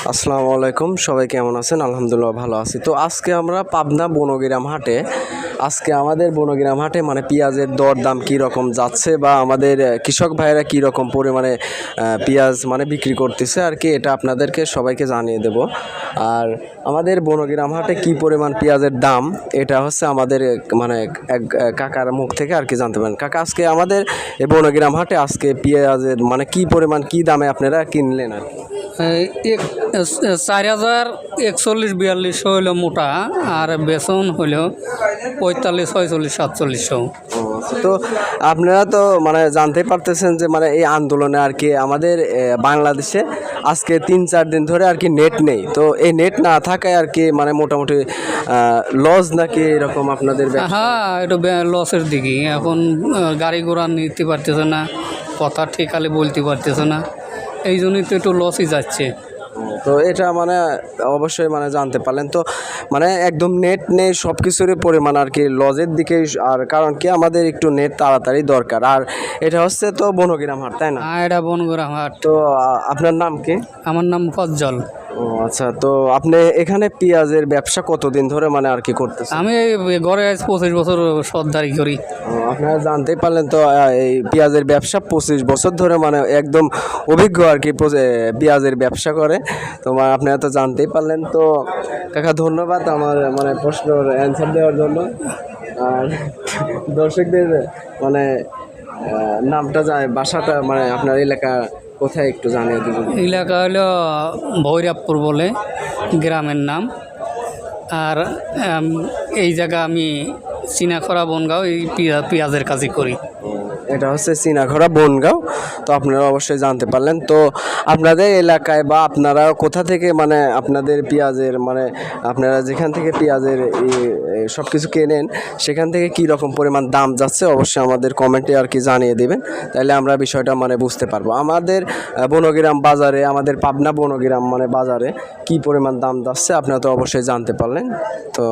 আসসালামু আলাইকুম, সবাই কেমন আছেন? আলহামদুলিল্লাহ ভালো আছি। তো আজকে আমরা পাবনা বনগ্রাম হাটে, আজকে আমাদের বনগ্রাম হাটে মানে পেঁয়াজের দর দাম কী রকম যাচ্ছে বা আমাদের কৃষক ভাইয়েরা কী রকম পরিমাণে পেঁয়াজ মানে বিক্রি করতেছে আর কি, এটা আপনাদেরকে সবাইকে জানিয়ে দেব। আর আমাদের বনগ্রাম হাটে কী পরিমাণ পেঁয়াজের দাম, এটা হচ্ছে আমাদের মানে এক কাকার মুখ থেকে আর কি জানতে পারেন। কাকা, আজকে আমাদের এই বনগ্রাম হাটে আজকে পেঁয়াজের মানে কী পরিমাণ কী দামে আপনারা কিনলেন আর কি? 4,041-42 হইলো মোটা, আর বেসন হইলো 45-46-47। তো আপনারা তো মানে জানতে পারতেছেন যে মানে এই আন্দোলনে আর কি আমাদের বাংলাদেশে আজকে 3-4 দিন ধরে আর কি নেট নেই। তো এই নেট না থাকায় আর কি মানে মোটামুটি লস নাকি এরকম আপনাদের হ্যাঁ, এটা লসের দিকে। এখন গাড়ি ঘোড়া নিতে পারতেছে না, কথা ঠিকালে বলতে পারতেছে না, এই জন্যই তো একটু লসই যাচ্ছে। তো এটা মানে অবশ্যই মানে জানতে পারলেন। তো মানে একদম নেট নেই, সব কিছুরই পরিমাণ আর কি লজের দিকে। আর কারণ কি আমাদের একটু নেট তাড়াতাড়ি দরকার। আর এটা হচ্ছে তো বনগ্রাম হাট, তাই না? হ্যাঁ, এটা বনগ্রাম হাট। তো আপনার নাম কি? আমার নাম ফজ্জল। ও আচ্ছা, তো আপনি এখানে পেঁয়াজের ব্যবসা কতদিন ধরে মানে আর কি করতেছেন? আমি ঘরে আজ 25 বছর সর্দারি করি। আপনারা জানতেই পারলেন। তো এই পেঁয়াজের ব্যবসা 25 বছর ধরে মানে একদম অভিজ্ঞ আর কি পেঁয়াজের ব্যবসা করে। তো আপনারা তো জানতেই পারলেন। তো কাকা, ধন্যবাদ আমার মানে প্রশ্নের অ্যান্সার দেওয়ার জন্য। আর দর্শকদের মানে নামটা যায়, বাসাটা মানে আপনার এলাকা কোথায় একটু জানিয়ে দেবেন? এলাকা হলো ভৈরবপুর বলে গ্রামের নাম। আর এই জায়গা আমি চিনাখরা বনগাঁও, এই পেঁয়াজের কাজই করি। এটা হচ্ছে চিনাখরা বনগাঁও। তো আপনারা অবশ্যই জানতে পারলেন। তো আপনাদের এলাকায় বা আপনারা কোথা থেকে মানে আপনাদের পেঁয়াজের মানে আপনারা যেখান থেকে পেঁয়াজের সব কিছু কেনেন, সেখান থেকে কী রকম পরিমাণ দাম যাচ্ছে অবশ্যই আমাদের কমেন্টে আর কি জানিয়ে দেবেন। তাহলে আমরা বিষয়টা মানে বুঝতে পারবো। আমাদের বনগ্রাম বাজারে, আমাদের পাবনা বনগ্রাম মানে বাজারে কী পরিমাণ দাম যাচ্ছে আপনারা তো অবশ্যই জানতে পারলেন। তো